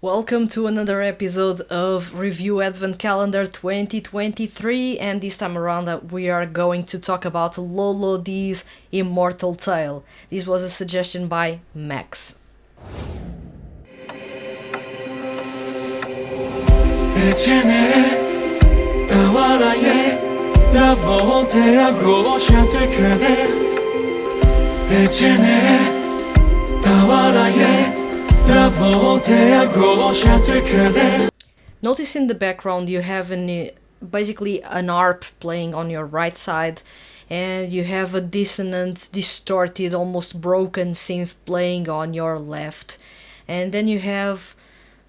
Welcome to another episode of Review Advent Calendar 2023, and this time around we are going to talk about Loulou Immortal Tale. This was a suggestion by Max. Notice in the background you have basically an harp playing on your right side, and you have a dissonant, distorted, almost broken synth playing on your left. And then you have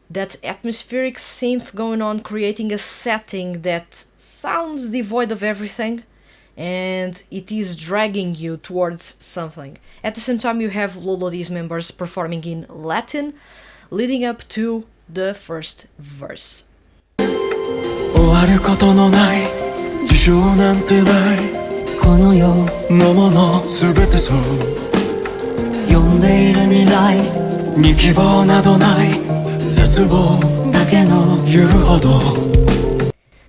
that atmospheric synth going on, creating a setting that sounds devoid of everything, and it is dragging you towards something. At the same time, you have Loulou's members performing in Latin, leading up to the first verse. 終わることのない事象なんてないこの世のものすべてそう読んでいる未来に希望などない絶望だけの言うほど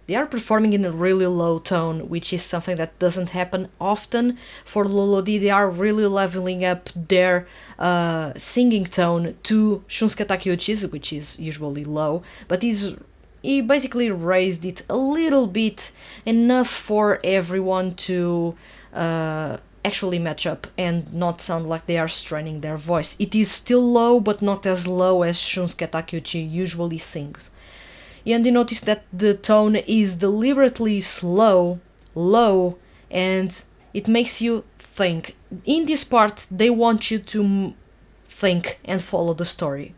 They are performing in a really low tone, which is something that doesn't happen often for Loulou. They are really leveling up their singing tone to Shunsuke Takeuchi's, which is usually low, but he basically raised it a little bit, enough for everyone to actually match up and not sound like they are straining their voice. It is still low, but not as low as Shunsuke Takeuchi usually sings. And you notice that the tone is deliberately slow, low, and it makes you think. In this part, they want you to think and follow the story.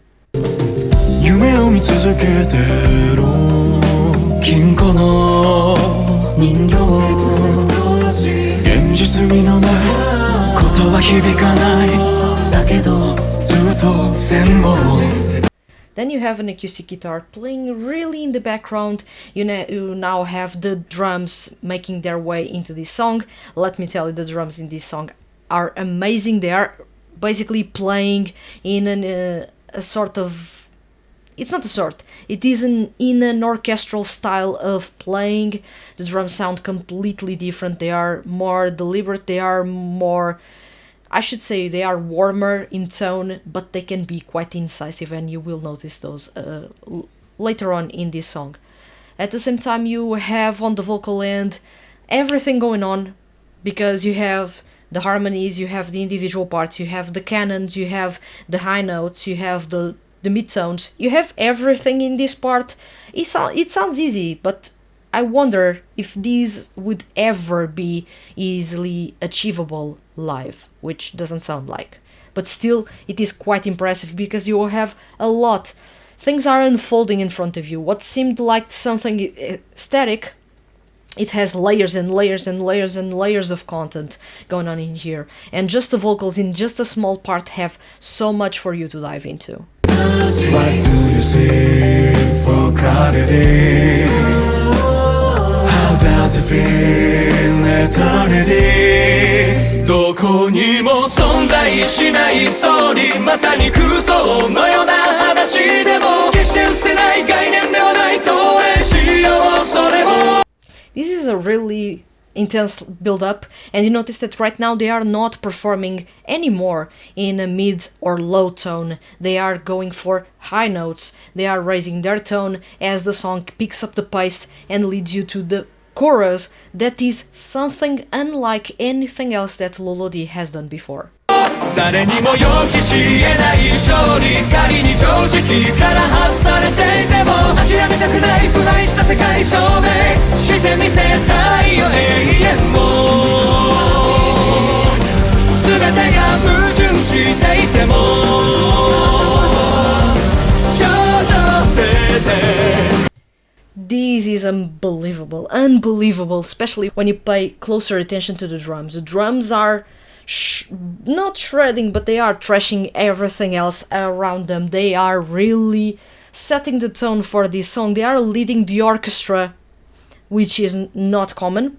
夢を見続けてろ金庫の人形現実味のないことは響かないだけどずっと戦後 Then you have an acoustic guitar playing really in the background. You now have the drums making their way into this song. Let me tell you, the drums in this song are amazing. They are basically playing in a sort of... It's not a sort. It is in an orchestral style of playing. The drums sound completely different. They are more deliberate. They are more... I should say they are warmer in tone, but they can be quite incisive, and you will notice those later on in this song. At the same time, you have on the vocal end everything going on, because you have the harmonies, you have the individual parts, you have the canons, you have the high notes, you have the midtones, you have everything in this part. It sounds easy, but I wonder if these would ever be easily achievable live, which doesn't sound like. But still, it is quite impressive because you have a lot. Things are unfolding in front of you. What seemed like something static, it has layers and layers and layers and layers of content going on in here. And just the vocals in just a small part have so much for you to dive into. What do you see for clarity? How does it feel eternity? どこにも存在しないストーリーまさに空想のような話でも決して映せない概念ではない投影しようそれも This is a really intense build-up, and you notice that right now they are not performing anymore in a mid or low tone. They are going for high notes. They are raising their tone as the song picks up the pace and leads you to the chorus that is something unlike anything else that Loulou has done before. 誰にも予期しえない勝利仮に常識から外されていても諦めたくない腐敗した世界証明してみせたいよ永遠を全てが矛盾していても頂上せて This is unbelievable, especially when you pay closer attention to the drums. The drums are not shredding, but they are trashing everything else around them. They are really setting the tone for this song. They are leading the orchestra, which is not common.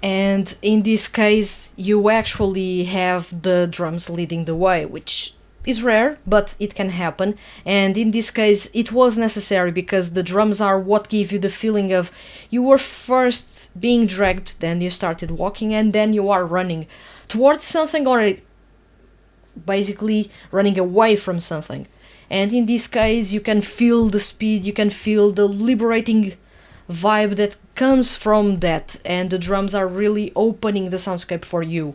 And in this case, you actually have the drums leading the way, which is rare, but it can happen. And in this case, it was necessary because the drums are what give you the feeling of you were first being dragged, then you started walking, and then you are running towards something, or basically running away from something. And in this case, you can feel the speed, you can feel the liberating vibe that comes from that, and the drums are really opening the soundscape for you.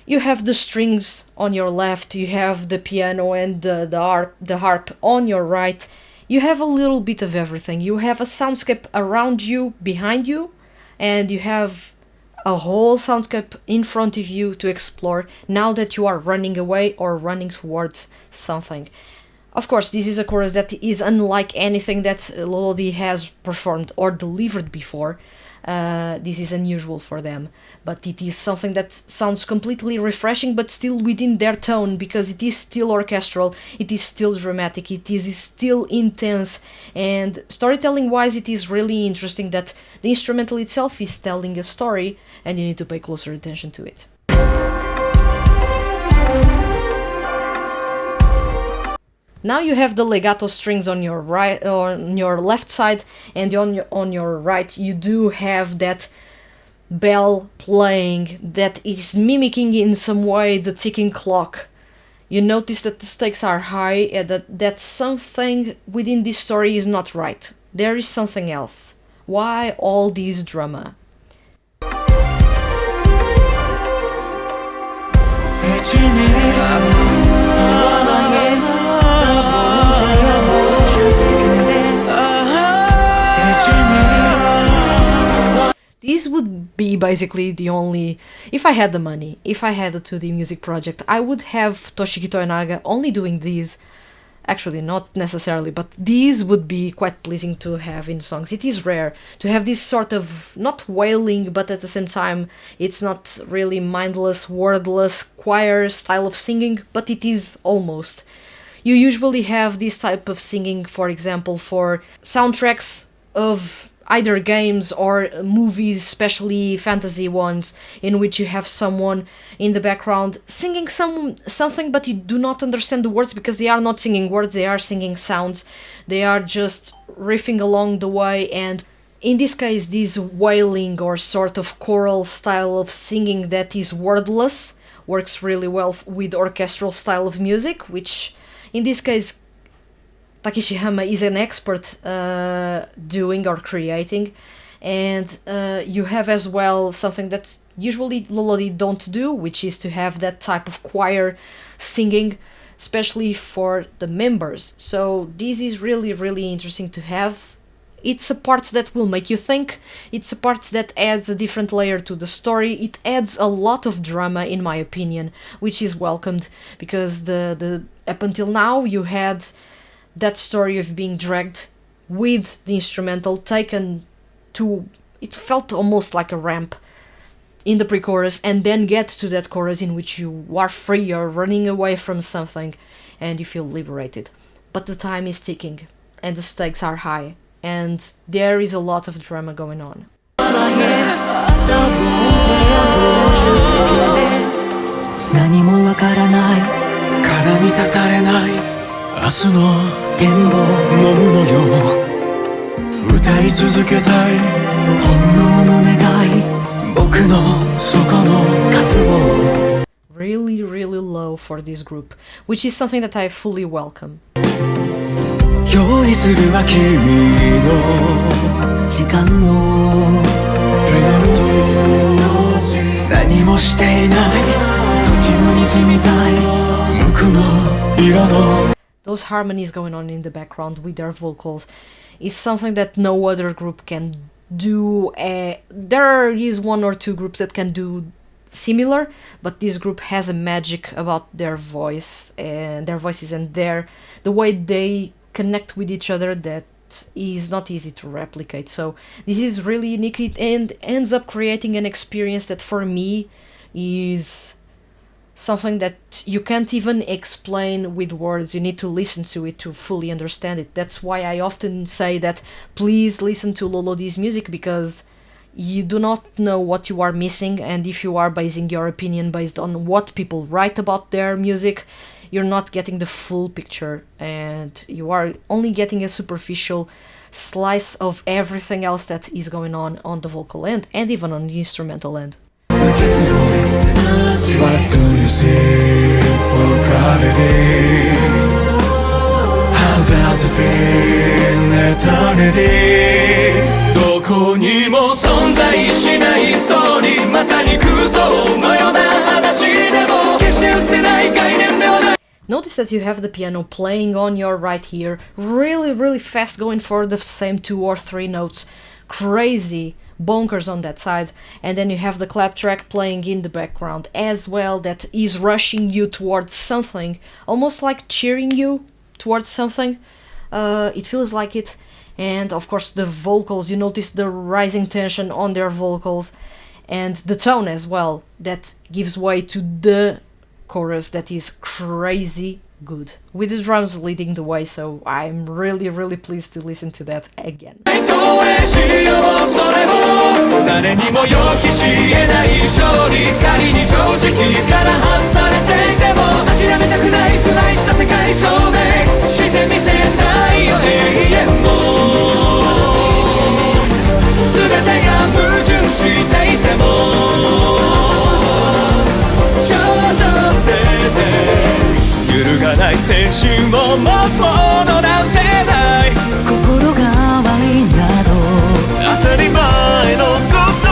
You have the strings on your left, you have the piano and the harp on your right. You have a little bit of everything. You have a soundscape around you, behind you, and you have a whole soundscape in front of you to explore now that you are running away or running towards something. Of course, this is a chorus that is unlike anything that Loulou has performed or delivered before. This is unusual for them, but it is something that sounds completely refreshing, but still within their tone, because it is still orchestral, it is still dramatic, it is still intense, and storytelling wise it is really interesting that the instrumental itself is telling a story, and you need to pay closer attention to it. Now you have the legato strings on your right, on your left side, and on your right you do have that bell playing that is mimicking in some way the ticking clock. You notice that the stakes are high and that something within this story is not right. There is something else. Why all this drama? This would be basically the only... If I had the money, if I had a 2D music project, I would have Toshiyuki Toyonaga only doing these. Actually, not necessarily, but these would be quite pleasing to have in songs. It is rare to have this sort of, not wailing, but at the same time, it's not really mindless, wordless, choir style of singing, but it is almost. You usually have this type of singing, for example, for soundtracks of either games or movies, especially fantasy ones, in which you have someone in the background singing something, but you do not understand the words because they are not singing words, they are singing sounds. They are just riffing along the way, and in this case, this wailing or sort of choral style of singing that is wordless works really well with orchestral style of music, which in this case Takeshi Hama is an expert doing or creating, and you have as well something that usually Loulou don't do, which is to have that type of choir singing, especially for the members. So this is really, really interesting to have. It's a part that will make you think, it's a part that adds a different layer to the story, it adds a lot of drama in my opinion, which is welcomed, because the up until now you had that story of being dragged with the instrumental taken to, it felt almost like a ramp in the pre-chorus, and then get to that chorus in which you are free, you're running away from something and you feel liberated. But the time is ticking and the stakes are high and there is a lot of drama going on. 何もわからないから満たされない明日の現場飲むのよ歌い続けたい本能の願い僕の底の数を Really, really low for this group, which is something that I fully welcome. 用意するは君の時間のペナルト何もしていない時の虹みたい無垢の色の Those harmonies going on in the background with their vocals is something that no other group can do. There is one or two groups that can do similar, but this group has a magic about their voice and their voices and the way they connect with each other that is not easy to replicate. So this is really unique and ends up creating an experience that for me is something that you can't even explain with words. You need to listen to it to fully understand it. That's why I often say that please listen to Loulou's music, because you do not know what you are missing, and if you are basing your opinion based on what people write about their music, you're not getting the full picture, and you are only getting a superficial slice of everything else that is going on the vocal end and even on the instrumental end. What do you see for clarity? How does it feel eternity? どこにも存在しないストーリー、まさに空想のような話でも決して映せない概念ではない。 Notice that you have the piano playing on your right ear, really fast, going for the same 2 or 3 notes, crazy bonkers on that side, and then you have the clap track playing in the background as well, that is rushing you towards something, almost like cheering you towards something. It feels like it. And of course the vocals, you notice the rising tension on their vocals, and the tone as well, that gives way to the chorus that is crazy good, with the drums leading the way, so I'm really pleased to listen to that again. 誰にも予期しえない勝利、仮に常識から外されていても諦めたくない、腐敗した世界証明してみせたいよ、永遠を全てが矛盾していても頂上せいぜい揺るがない青春を持つものなんてない、心変わりなど当たり前のこと。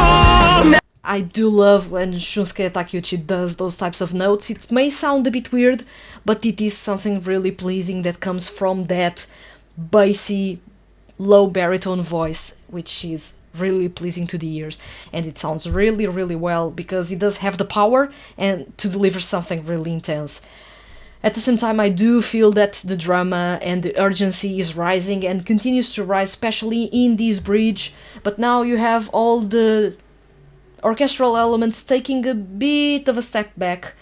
I do love when Shunsuke Takeuchi does those types of notes. It may sound a bit weird, but it is something really pleasing that comes from that bassy, low baritone voice, which is really pleasing to the ears, and it sounds really well because it does have the power and to deliver something really intense. At the same time, I do feel that the drama and the urgency is rising and continues to rise, especially in this bridge, but now you have all the orchestral elements taking a bit of a step back,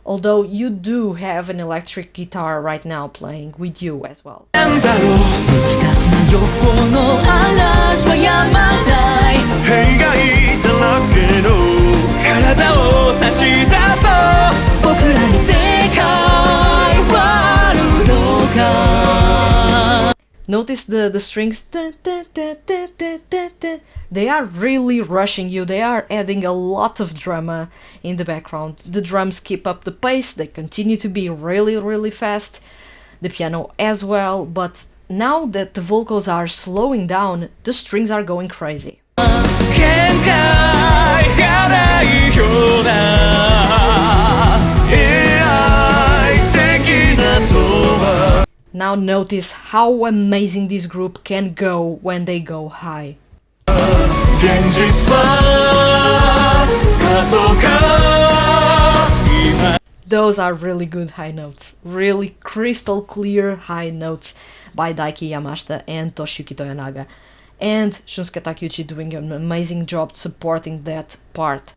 although you do have an electric guitar right now playing with you as well. Notice the strings, they are really rushing you, they are adding a lot of drama in the background. The drums keep up the pace, they continue to be really fast, the piano as well, but now that the vocals are slowing down, the strings are going crazy. Now notice how amazing this group can go when they go high. Those are really good high notes, really crystal clear high notes by Daiki Yamashita and Toshiyuki Toyonaga, and Shunsuke Takeuchi doing an amazing job supporting that part.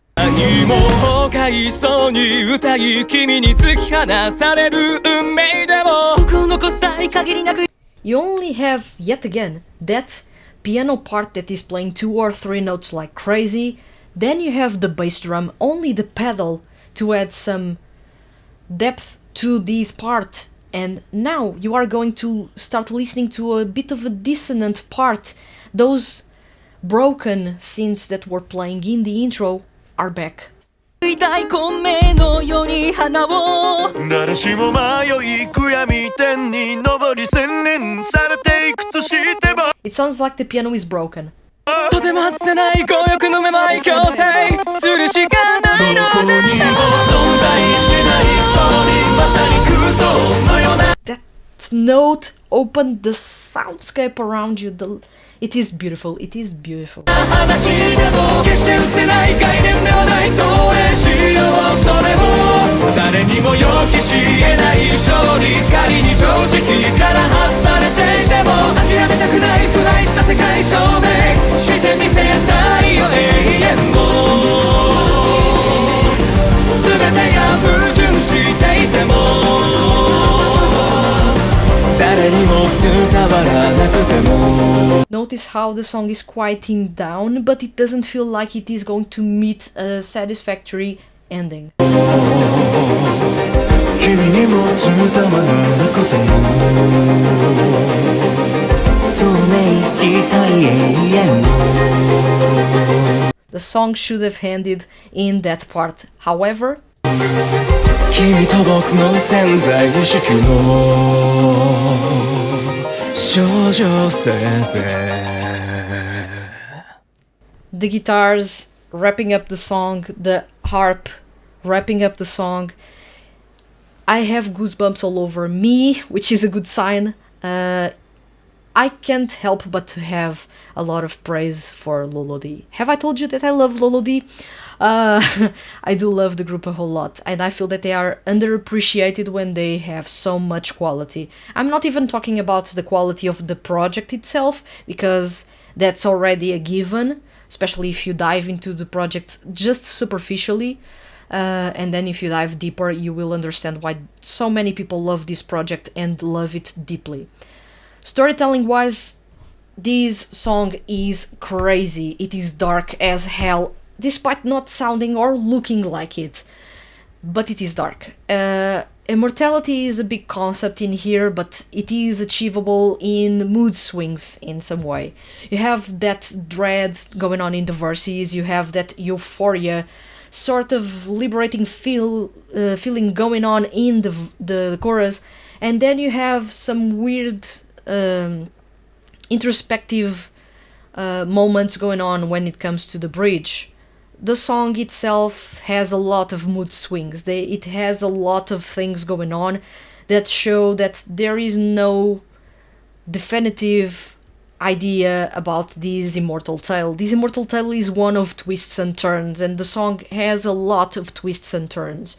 You only have, yet again, that piano part that is playing 2 or 3 notes like crazy, then you have the bass drum, only the pedal to add some depth to this part, and now you are going to start listening to a bit of a dissonant part. Those broken synths that were playing in the intro are back. It sounds like the piano is broken. That note opened the soundscape around you. It is beautiful, it is beautiful. Notice how the song is quieting down, but it doesn't feel like it is going to meet a satisfactory ending. 君にも伝わらなくてもそうねしたい永遠を The song should have ended in that part. However, 君と僕の潜在意識の少女せいぜ the guitars wrapping up the song, the harp wrapping up the song, I have goosebumps all over me, which is a good sign. I can't help but to have a lot of praise for Loulou. Have I told you that I love Loulou? I do love the group a whole lot, and I feel that they are underappreciated when they have so much quality. I'm not even talking about the quality of the project itself, because that's already a given, especially if you dive into the project just superficially. And then if you dive deeper, you will understand why so many people love this project and love it deeply. Storytelling wise, this song is crazy. It is dark as hell, despite not sounding or looking like it. But it is dark. Immortality is a big concept in here, but it is achievable in mood swings in some way. You have that dread going on in the verses, you have that euphoria, sort of liberating feeling going on in the chorus, and then you have some weird introspective moments going on when it comes to the bridge. The song itself has a lot of mood swings. It has a lot of things going on that show that there is no definitive idea about this Immortal Tale. This Immortal Tale is one of twists and turns, and the song has a lot of twists and turns.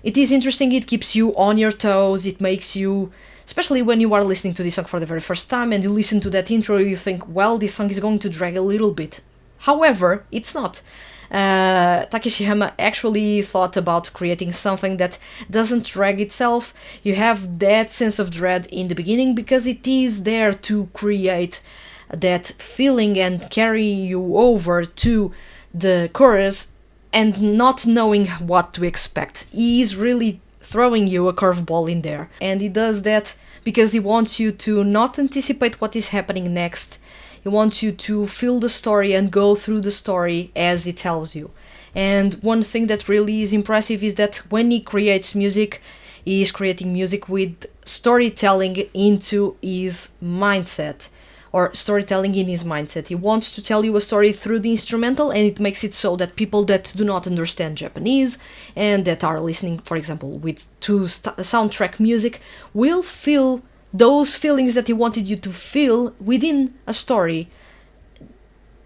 It is interesting, it keeps you on your toes, it makes you, especially when you are listening to this song for the very first time and you listen to that intro, you think, well, this song is going to drag a little bit. However, it's not. Takeshi Hama actually thought about creating something that doesn't drag itself. You have that sense of dread in the beginning because it is there to create that feeling and carry you over to the chorus and not knowing what to expect. He is really throwing you a curveball in there, and he does that because he wants you to not anticipate what is happening next. He wants you to feel the story and go through the story as he tells you. And one thing that really is impressive is that when he creates music, he is creating music with storytelling into his mindset, or storytelling in his mindset. He wants to tell you a story through the instrumental, and it makes it so that people that do not understand Japanese and that are listening, for example, to soundtrack music will feel those feelings that he wanted you to feel within a story.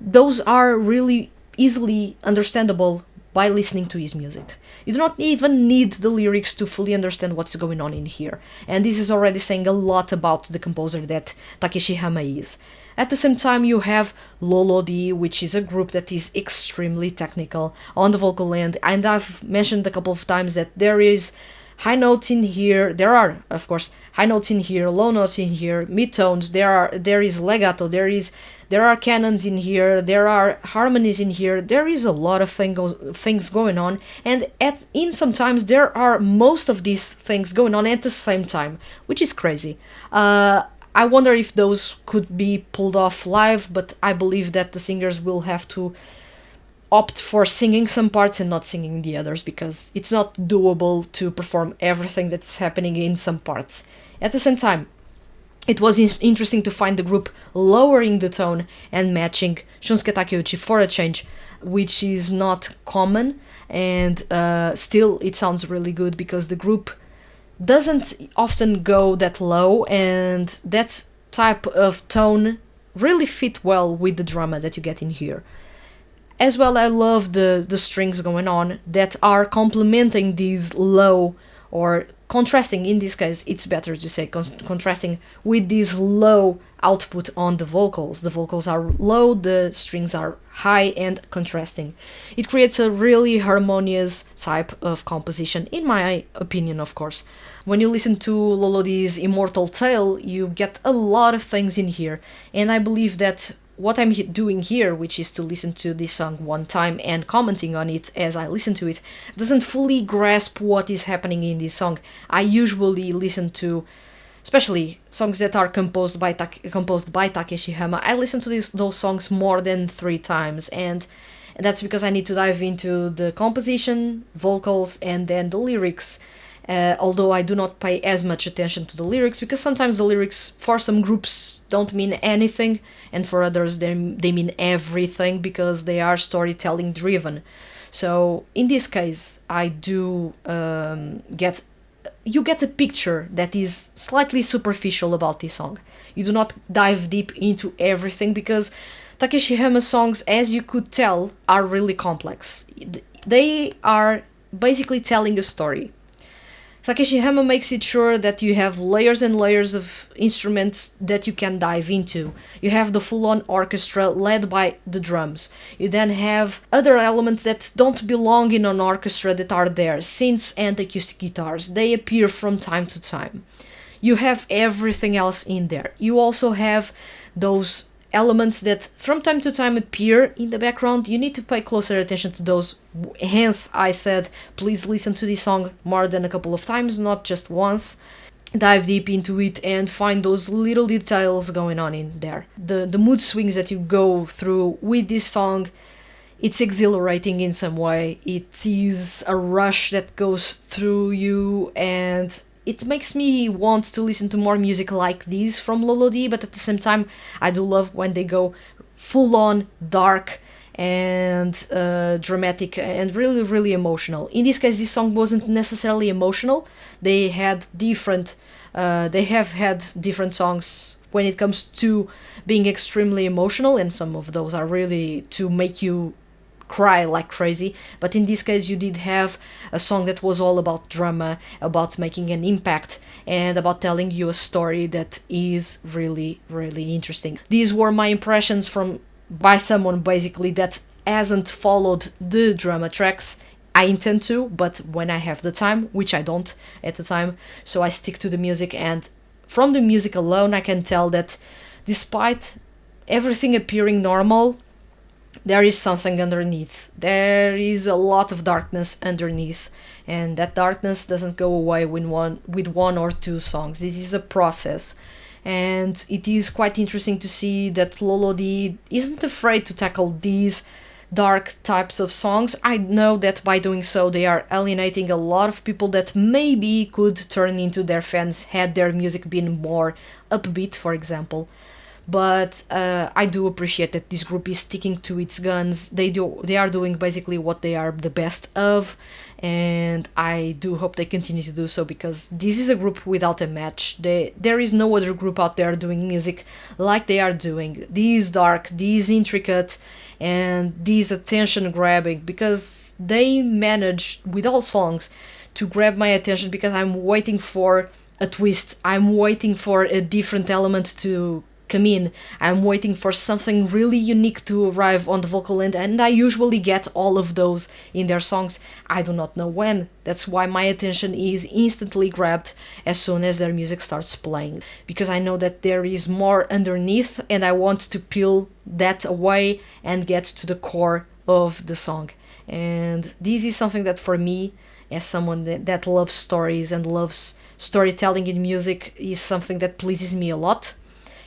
Those are really easily understandable by listening to his music. You do not even need the lyrics to fully understand what's going on in here, and this is already saying a lot about the composer that Takeshi Hama is. At the same time, you have Loulou, which is a group that is extremely technical on the vocal end, and I've mentioned a couple of times that there is high notes in here. There are, of course, high notes in here, low notes in here, midtones. There is legato. There are canons in here. There are harmonies in here. There is a lot of things going on, and in sometimes there are most of these things going on at the same time, which is crazy. I wonder if those could be pulled off live, but I believe that the singers will have to opt for singing some parts and not singing the others, because it's not doable to perform everything that's happening in some parts. At the same time, it was interesting to find the group lowering the tone and matching Shunsuke Takeuchi for a change, which is not common, and still it sounds really good because the group doesn't often go that low, and that type of tone really fit well with the drama that you get in here. As well, I love the strings going on that are complementing these low, or contrasting, in this case it's better to say contrasting with this low output on the vocals. The vocals are low, the strings are high, and contrasting. It creates a really harmonious type of composition, in my opinion, of course. When you listen to Loulou's Immortal Tale, you get a lot of things in here, and I believe that what I'm doing here, which is to listen to this song one time and commenting on it as I listen to it, doesn't fully grasp what is happening in this song. I usually listen to, especially songs that are composed by Takeshi Hama, I listen to those songs more than 3 times, and that's because I need to dive into the composition, vocals, and then the lyrics. Although I do not pay as much attention to the lyrics, because sometimes the lyrics for some groups don't mean anything, and for others they mean everything because they are storytelling driven. So in this case, I do get a picture that is slightly superficial about this song. You do not dive deep into everything because Takeshi Hama's songs, as you could tell, are really complex. They are basically telling a story. Takeshi Hama makes it sure that you have layers and layers of instruments that you can dive into. You have the full-on orchestra led by the drums. You then have other elements that don't belong in an orchestra that are there, synths and acoustic guitars. They appear from time to time. You have everything else in there. You also have those elements that from time to time appear in the background. You need to pay closer attention to those. Hence, I said, please listen to this song more than a couple of times, not just once. Dive deep into it and find those little details going on in there. The mood swings that you go through with this song, it's exhilarating in some way. It is a rush that goes through you, and it makes me want to listen to more music like this from Loulou, but at the same time, I do love when they go full-on dark and dramatic and really, really emotional. In this case, this song wasn't necessarily emotional. They have had different songs when it comes to being extremely emotional, and some of those are really to make you cry like crazy, but in this case you did have a song that was all about drama, about making an impact, and about telling you a story that is really, really interesting. These were my impressions by someone basically that hasn't followed the drama tracks. I intend to, but when I have the time, which I don't at the time, so I stick to the music, and from the music alone I can tell that despite everything appearing normal, there is something underneath. There is a lot of darkness underneath, and that darkness doesn't go away with one or two songs. This is a process, and it is quite interesting to see that Loulou isn't afraid to tackle these dark types of songs. I know that by doing so they are alienating a lot of people that maybe could turn into their fans had their music been more upbeat, for example. But I do appreciate that this group is sticking to its guns. They are doing basically what they are the best of, and I do hope they continue to do so, because this is a group without a match. There is no other group out there doing music like they are doing. These dark, these intricate, and these attention grabbing, because they manage with all songs to grab my attention, because I'm waiting for a twist. I'm waiting for a different element to come in. I'm waiting for something really unique to arrive on the vocal end, and I usually get all of those in their songs. I do not know when. That's why my attention is instantly grabbed as soon as their music starts playing, because I know that there is more underneath, and I want to peel that away and get to the core of the song. And this is something that, for me, as someone that loves stories and loves storytelling in music, is something that pleases me a lot.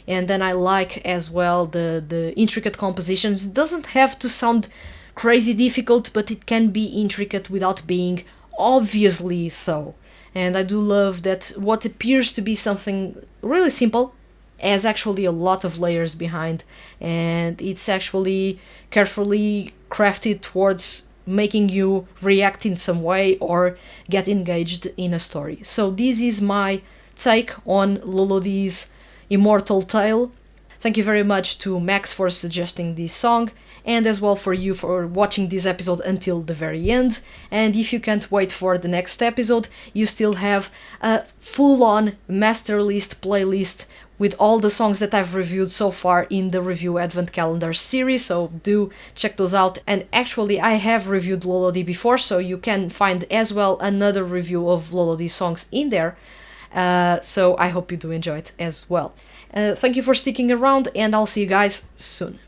And then I like as well the intricate compositions. It doesn't have to sound crazy difficult, but it can be intricate without being obviously so. And I do love that what appears to be something really simple has actually a lot of layers behind, and it's actually carefully crafted towards making you react in some way or get engaged in a story. So this is my take on Loulou's Immortal Tale. Thank you very much to Max for suggesting this song, and as well for you for watching this episode until the very end. And if you can't wait for the next episode, you still have a full-on master list playlist with all the songs that I've reviewed so far in the Review Advent Calendar series, so do check those out. And actually I have reviewed Loulou before, so you can find as well another review of Loulou songs in there. So I hope you do enjoy it as well. Thank you for sticking around, and I'll see you guys soon.